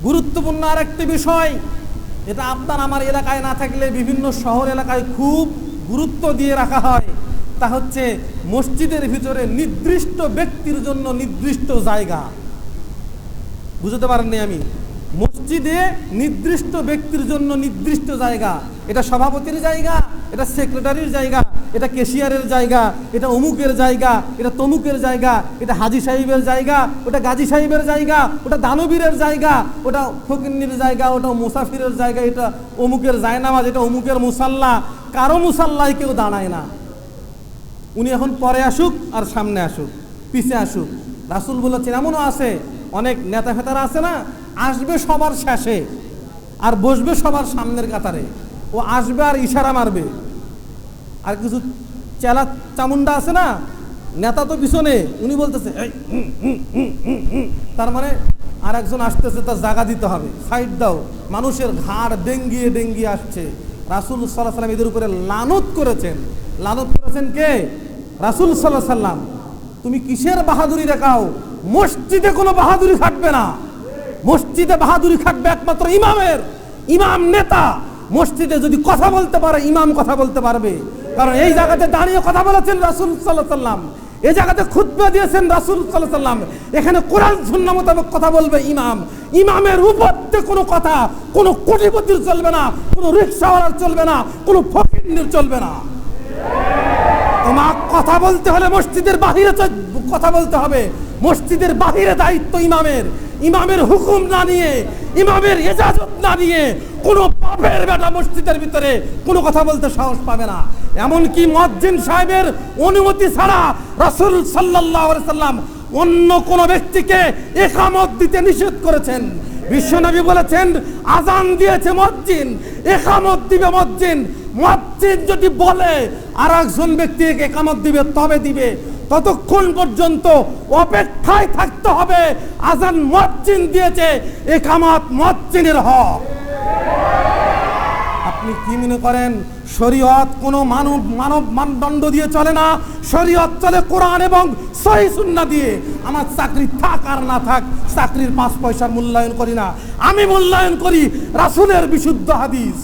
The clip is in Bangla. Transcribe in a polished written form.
গুরুত্বপূর্ণ আরেকটি বিষয়, এটা আপনার আমার এলাকায় না থাকলে বিভিন্ন শহর এলাকায় খুব গুরুত্ব দিয়ে রাখা হয়, তা হচ্ছে মসজিদের ভিতরে নির্দিষ্ট ব্যক্তির জন্য নির্দিষ্ট জায়গা। বুঝতে পারেননি আমি? মসজিদে নির্দিষ্ট ব্যক্তির জন্য নির্দিষ্ট জায়গা। এটা সভাপতির জায়গা, এটা সেক্রেটারির জায়গা, এটা ক্যাশিয়ারের জায়গা, এটা অমুকের জায়গা, এটা তমুকের জায়গা, এটা হাজি সাহেবের জায়গা, ওটা গাজী সাহেবের জায়গা, ওটা দানবীরের জায়গা, ওটা ফকিন্নির জায়গা, ওটা মুসাফিরের জায়গা, এটা অমুকের জায়নামাজ, এটা অমুকের মুসাল্লা। কারো মুসাল্লায় কেউ দাঁড়ায় না। উনি এখন পরে আসুক আর সামনে আসুক, পিছে আসুক। রাসূল বলেছেন, এমনও আছে অনেক নেতা ফেতারা আছে না, আসবে সবার শেষে আর বসবে সবার সামনের কাতারে। ও আসবে আর ইশারা মারবে। আর কিছু চেলা চামুন্ডা আছে না, নেতা তো পিছনে, উনি বলতেছে তার মানে আর একজন আসতেছে, তার জায়গা দিতে হবে, সাইড দাও। মানুষের ঘাড় ডেঙ্গিয়ে ডেঙ্গিয়ে আসছে। রাসূল সাল্লাল্লাহু আলাইহি ওয়াসাল্লাম এদের উপরে লানত করেছেন। লানত করেছেন কে? রাসূল সাল্লাল্লাহু আলাইহি ওয়াসাল্লাম। তুমি কিসের বাহাদুরি দেখাও? মসজিদে কোনো বাহাদুরি খাটবে না। মসজিদে বাহাদুরি খাটবে একমাত্র ইমামের। ইমাম নেতা মসজিদে যদি কথা বলতে পারে, ইমাম কথা বলতে পারবে। কারণ এই জায়গাতে দাঁড়িয়ে কথা বলেছেন রাসূল সাল্লাল্লাহু আলাইহি ওয়াসাল্লাম, এই জায়গাতে খুতবা দিয়েছেন রাসূল সাল্লাল্লাহু আলাইহি ওয়াসাল্লাম। এখানে কোরআন সুন্নাহ মোতাবেক কথা বলবে ইমাম। ইমামের উপরতে কোনো কথা কোনো কোটিপতির চলবে না, কোনো রিকশাওয়ালার চলবে না, কোনো ফকিরের চলবে না। তোমার কথা বলতে হলে মসজিদের বাহিরে কথা বলতে হবে। মসজিদের বাহিরে দায়িত্ব ইমামের। ইমামের হুকুম না নিয়ে, ইমামের ইজাজত না নিয়ে কোনো পাপের বেটা মসজিদের ভিতরে কোনো কথা বলতে সাহস পাবে না। এমনকি মুয়াজ্জিন সাহেবের অনুমতি ছাড়া রাসূল সাল্লাল্লাহু আলাইহি ওয়াসাল্লাম অন্য কোনো ব্যক্তিকে ইকামত দিতে নিষেধ করেছেন। বিশ্বনবী বলেছেন, আজান দিয়েছে মুয়াজ্জিন, ইকামত দিবে মুয়াজ্জিন। মুয়াজ্জিন যদি বলে আর একজন ব্যক্তিকে ইকামত দিবে, তবে দিবে। ততক্ষণ পর্যন্ত অপেক্ষায় থাকতে হবে। আজান মুয়াজ্জিন দিয়েছে, ইকামত মুয়াজ্জিনের হক। আপনি কি মনে করেন শরীয়ত কোনো মানব মানদণ্ড দিয়ে চলে না? শরীয়ত চলে কোরআন এবং সহিহ সুন্নাহ দিয়ে। আমার চাকরি থাক আর না থাক, চাকরির 5 পয়সার মূল্যায়ন করি না। আমি মূল্যায়ন করি রাসূলের বিশুদ্ধ হাদিস।